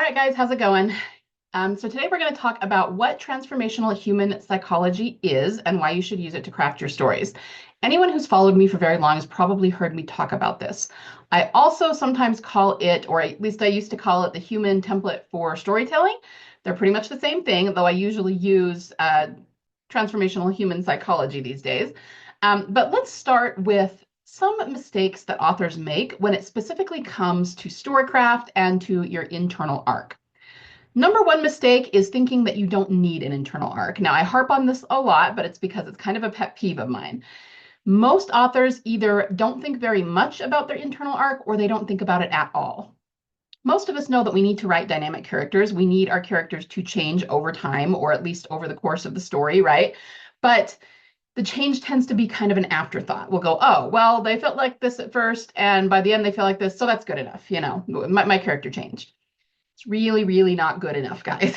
All right, guys, how's it going? So today we're going to talk about what transformational human psychology is and why you should use it to craft your stories. Anyone who's followed me for very long has probably heard me talk about this. I also sometimes call it, or at least I used to call it, the human template for storytelling. They're pretty much the same thing, though I usually use transformational human psychology these days. But let's start with some mistakes that authors make when it specifically comes to storycraft and to your internal arc. Number one mistake is thinking that you don't need an internal arc. Now, I harp on this a lot, but it's because it's kind of a pet peeve of mine. Most authors either don't think very much about their internal arc or they don't think about it at all. Most of us know that we need to write dynamic characters. We need our characters to change over time, or at least over the course of the story, right? But the change tends to be kind of an afterthought. We'll go, oh, well, they felt like this at first, and by the end they feel like this, so that's good enough. My character changed. It's really, really not good enough, guys.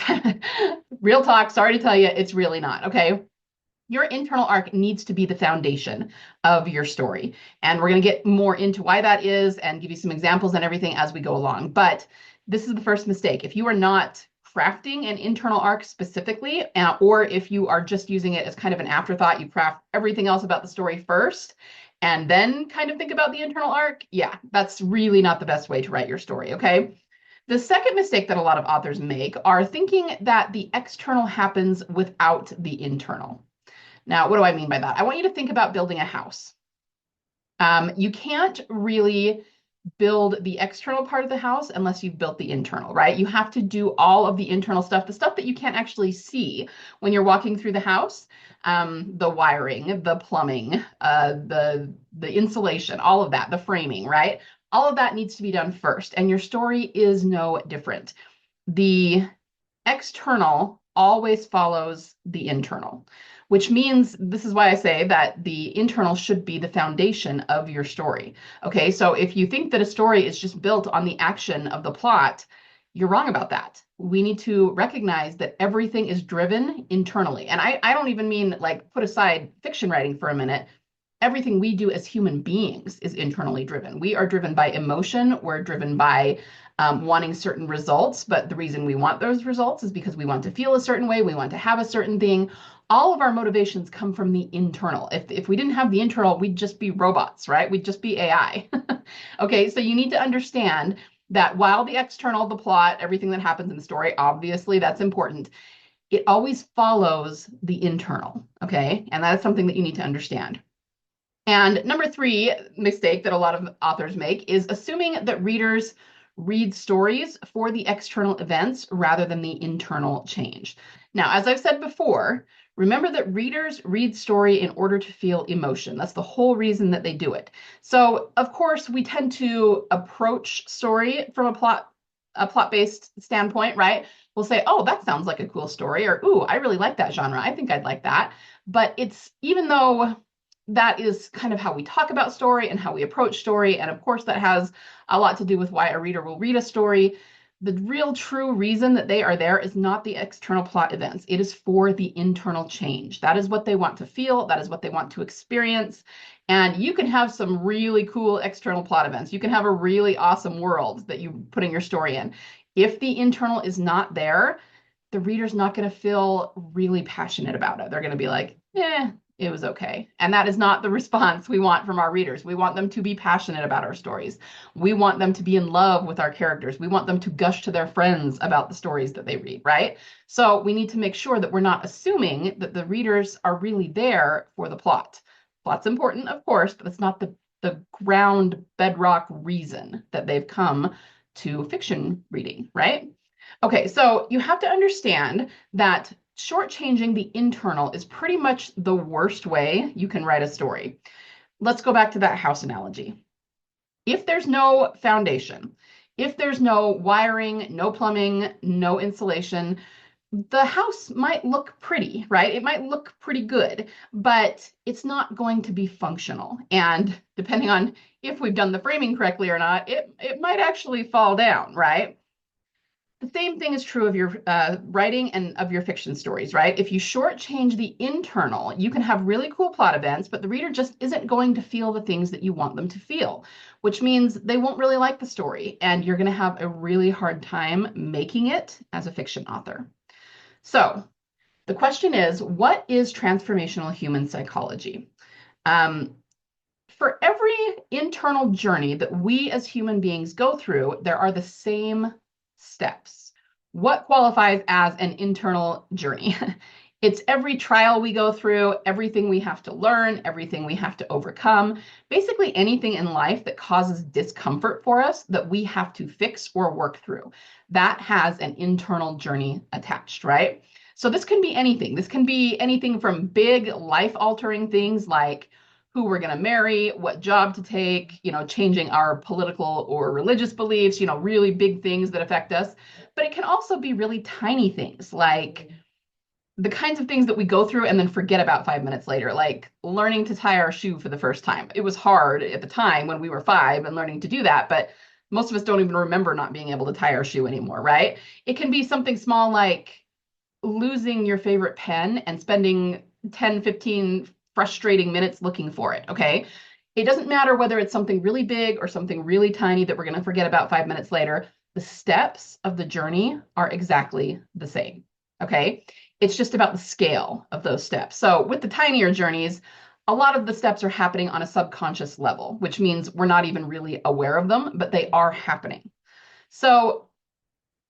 Real talk, sorry to tell you, it's really not, okay? Your internal arc needs to be the foundation of your story. And we're going to get more into why that is and give you some examples and everything as we go along. But this is the first mistake. If you are not crafting an internal arc specifically, or if you are just using it as kind of an afterthought, you craft everything else about the story first, and then kind of think about the internal arc, yeah, that's really not the best way to write your story, okay? The second mistake that a lot of authors make are thinking that the external happens without the internal. Now, what do I mean by that? I want you to think about building a house. You can't really build the external part of the house unless you've built the internal, right? You have to do all of the internal stuff, the stuff that you can't actually see when you're walking through the house, the wiring, the plumbing, the insulation, all of that, the framing, right? All of that needs to be done first, and your story is no different. The external always follows the internal, which means this is why I say that the internal should be the foundation of your story. Okay, so if you think that a story is just built on the action of the plot, you're wrong about that. We need to recognize that everything is driven internally. And I don't even mean like put aside fiction writing for a minute. Everything we do as human beings is internally driven. We are driven by emotion. We're driven by wanting certain results. But the reason we want those results is because we want to feel a certain way. We want to have a certain thing. All of our motivations come from the internal. If we didn't have the internal, we'd just be robots, right? We'd just be AI. Okay, so you need to understand that while the external, the plot, everything that happens in the story, obviously that's important, it always follows the internal, okay? And that is something that you need to understand. And number three mistake that a lot of authors make is assuming that readers read stories for the external events rather than the internal change. Now, as I've said before, remember that readers read story in order to feel emotion. That's the whole reason that they do it. So, of course, we tend to approach story from a plot-based standpoint, right? We'll say, oh, that sounds like a cool story, or, ooh, I really like that genre. I think I'd like that. But it's, even though that is kind of how we talk about story and how we approach story, and of course that has a lot to do with why a reader will read a story, the real true reason that they are there is not the external plot events. It is for the internal change. That is what they want to feel. That is what they want to experience. And you can have some really cool external plot events. You can have a really awesome world that you put in your story in. If the internal is not there, the reader's not going to feel really passionate about it. They're going to be like, it was okay. And that is not the response we want from our readers. We want them to be passionate about our stories. We want them to be in love with our characters. We want them to gush to their friends about the stories that they read, right? So we need to make sure that we're not assuming that the readers are really there for the plot. Plot's important, of course, but it's not the ground bedrock reason that they've come to fiction reading, right? Okay, so you have to understand that shortchanging the internal is pretty much the worst way you can write a story. Let's go back to that house analogy. If there's no foundation, if there's no wiring, no plumbing, no insulation, the house might look pretty, right? It might look pretty good, but it's not going to be functional. And depending on if we've done the framing correctly or not, it might actually fall down, right? The same thing is true of your writing and of your fiction stories, right? If you shortchange the internal, you can have really cool plot events, but the reader just isn't going to feel the things that you want them to feel, which means they won't really like the story, and you're going to have a really hard time making it as a fiction author. So the question is, what is transformational human psychology? For every internal journey that we as human beings go through, there are the same steps. What qualifies as an internal journey? It's every trial we go through, everything we have to learn, everything we have to overcome, basically anything in life that causes discomfort for us that we have to fix or work through. That has an internal journey attached, right? So this can be anything. This can be anything from big life-altering things like who we're going to marry, what job to take, changing our political or religious beliefs, really big things that affect us. But it can also be really tiny things like the kinds of things that we go through and then forget about 5 minutes later, like learning to tie our shoe for the first time. It was hard at the time when we were 5 and learning to do that, but most of us don't even remember not being able to tie our shoe anymore, right? It can be something small like losing your favorite pen and spending 10, 15 frustrating minutes looking for it, okay? It doesn't matter whether it's something really big or something really tiny that we're going to forget about 5 minutes later. The steps of the journey are exactly the same, okay? It's just about the scale of those steps. So with the tinier journeys, a lot of the steps are happening on a subconscious level, which means we're not even really aware of them, but they are happening. So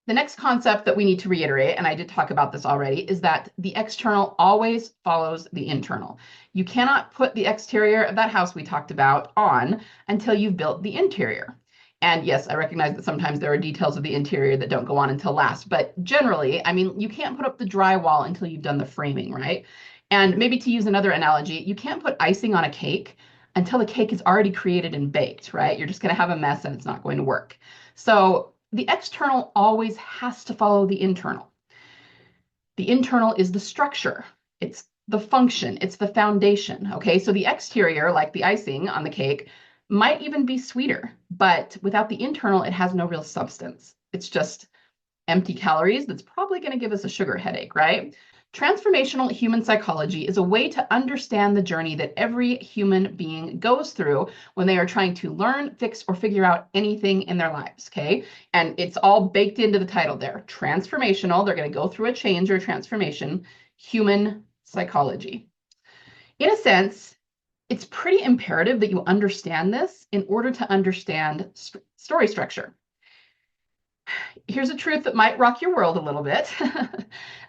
the next concept that we need to reiterate, and I did talk about this already, is that the external always follows the internal. You cannot put the exterior of that house we talked about on until you've built the interior. And yes, I recognize that sometimes there are details of the interior that don't go on until last, but generally, you can't put up the drywall until you've done the framing, right? And maybe to use another analogy, you can't put icing on a cake until the cake is already created and baked, right? You're just going to have a mess and it's not going to work. So the external always has to follow the internal. The internal is the structure. It's the function. It's the foundation. Okay, so the exterior, like the icing on the cake, might even be sweeter, but without the internal, it has no real substance. It's just empty calories that's probably going to give us a sugar headache, right? Transformational human psychology is a way to understand the journey that every human being goes through when they are trying to learn, fix, or figure out anything in their lives, okay? And it's all baked into the title there. Transformational, they're going to go through a change or transformation, human psychology. In a sense, it's pretty imperative that you understand this in order to understand story structure. Here's a truth that might rock your world a little bit.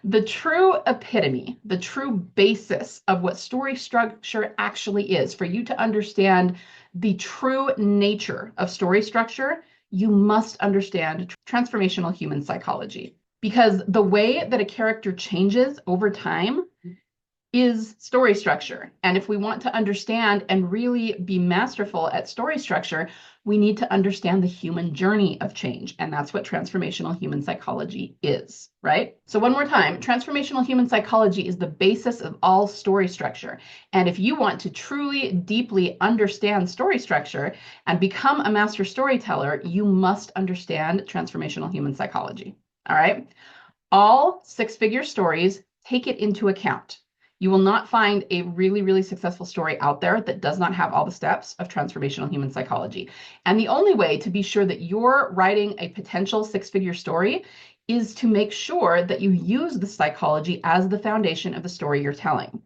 The true epitome, the true basis of what story structure actually is, for you to understand the true nature of story structure, you must understand transformational human psychology. Because the way that a character changes over time is story structure. And if we want to understand and really be masterful at story structure, we need to understand the human journey of change. And that's what transformational human psychology is, right? So one more time, transformational human psychology is the basis of all story structure. And if you want to truly, deeply understand story structure and become a master storyteller, you must understand transformational human psychology, all right? All six-figure stories take it into account. You will not find a really, really successful story out there that does not have all the steps of transformational human psychology. And the only way to be sure that you're writing a potential six-figure story is to make sure that you use the psychology as the foundation of the story you're telling.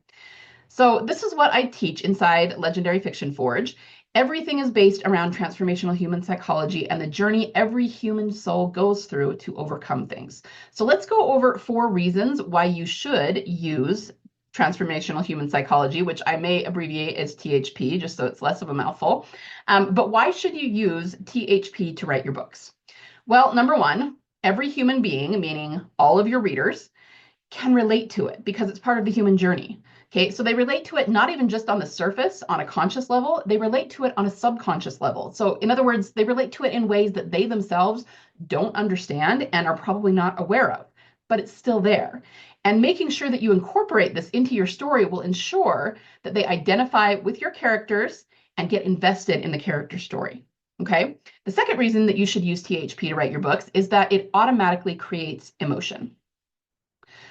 So this is what I teach inside Legendary Fiction Forge. Everything is based around transformational human psychology and the journey every human soul goes through to overcome things. So let's go over 4 reasons why you should use transformational human psychology, which I may abbreviate as THP, just so it's less of a mouthful. But why should you use THP to write your books? Well, number 1, every human being, meaning all of your readers, can relate to it because it's part of the human journey. Okay, so they relate to it not even just on the surface, on a conscious level, they relate to it on a subconscious level. So in other words, they relate to it in ways that they themselves don't understand and are probably not aware of, but it's still there. And making sure that you incorporate this into your story will ensure that they identify with your characters and get invested in the character story. Okay. The second reason that you should use THP to write your books is that it automatically creates emotion.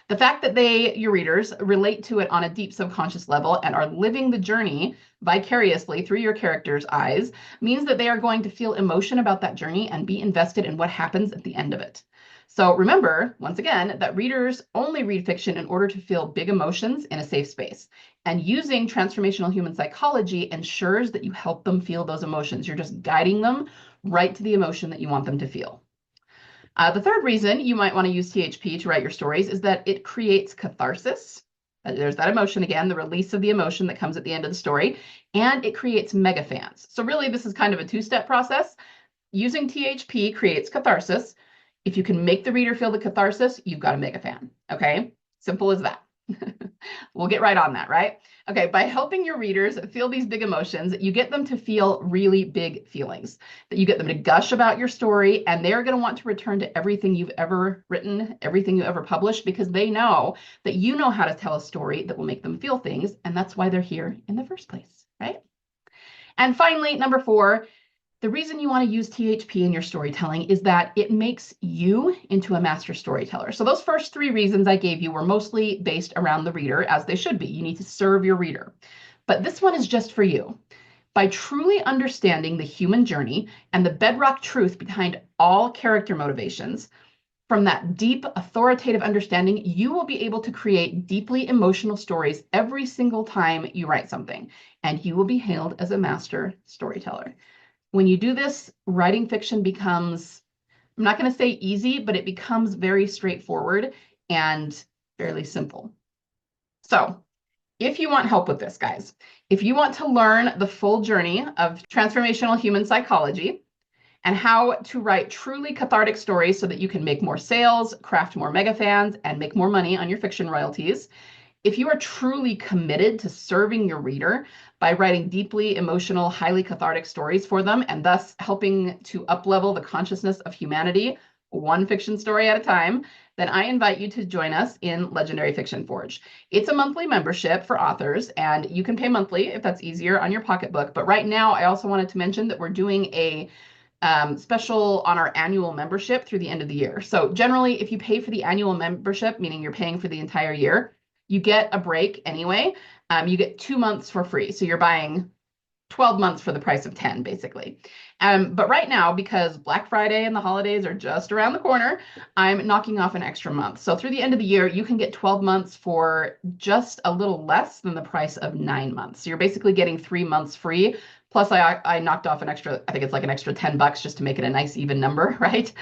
The fact that your readers, relate to it on a deep subconscious level and are living the journey vicariously through your characters' eyes means that they are going to feel emotion about that journey and be invested in what happens at the end of it. So remember, once again, that readers only read fiction in order to feel big emotions in a safe space. And using transformational human psychology ensures that you help them feel those emotions. You're just guiding them right to the emotion that you want them to feel. The third reason you might want to use THP to write your stories is that it creates catharsis. There's that emotion again, the release of the emotion that comes at the end of the story, and it creates mega fans. So really, this is kind of a two-step process. Using THP creates catharsis. If you can make the reader feel the catharsis, you've got a mega fan. Okay, simple as that. We'll get right on that, right? Okay, by helping your readers feel these big emotions, you get them to feel really big feelings, that you get them to gush about your story, and they're going to want to return to everything you've ever written, everything you ever published, because they know that you know how to tell a story that will make them feel things, and that's why they're here in the first place, right? And finally, number 4, the reason you want to use THP in your storytelling is that it makes you into a master storyteller. So those first 3 reasons I gave you were mostly based around the reader, as they should be. You need to serve your reader. But this one is just for you. By truly understanding the human journey and the bedrock truth behind all character motivations, from that deep authoritative understanding, you will be able to create deeply emotional stories every single time you write something, and you will be hailed as a master storyteller. When you do this, writing fiction becomes, I'm not going to say easy, but it becomes very straightforward and fairly simple. So if you want help with this, guys, if you want to learn the full journey of transformational human psychology and how to write truly cathartic stories so that you can make more sales, craft more mega fans, and make more money on your fiction royalties, if you are truly committed to serving your reader by writing deeply emotional, highly cathartic stories for them, and thus helping to uplevel the consciousness of humanity, one fiction story at a time, then I invite you to join us in Legendary Fiction Forge. It's a monthly membership for authors, and you can pay monthly if that's easier on your pocketbook. But right now, I also wanted to mention that we're doing a special on our annual membership through the end of the year. So generally, if you pay for the annual membership, meaning you're paying for the entire year, you get a break anyway. You get 2 months for free. So you're buying 12 months for the price of 10, basically. But right now, because Black Friday and the holidays are just around the corner, I'm knocking off an extra month. So through the end of the year, you can get 12 months for just a little less than the price of 9 months. So you're basically getting 3 months free. Plus, I knocked off an extra, I think it's like an extra $10 just to make it a nice even number, right?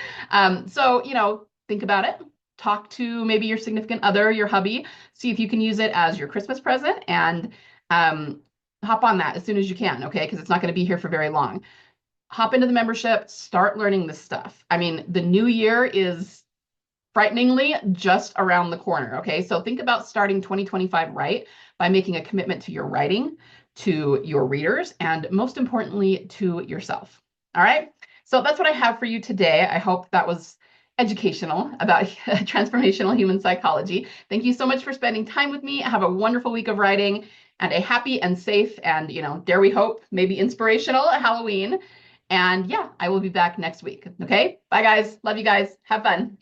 So, think about it. Talk to maybe your significant other, your hubby, see if you can use it as your Christmas present, and hop on that as soon as you can, okay? Because it's not going to be here for very long. Hop into the membership, start learning this stuff. I mean, the new year is frighteningly just around the corner, okay? So think about starting 2025 right by making a commitment to your writing, to your readers, and most importantly, to yourself. All right? So that's what I have for you today. I hope that was educational about transformational human psychology. Thank you so much for spending time with me. Have a wonderful week of writing and a happy and safe and, dare we hope, maybe inspirational Halloween. And yeah, I will be back next week. Okay? Bye, guys. Love you guys. Have fun.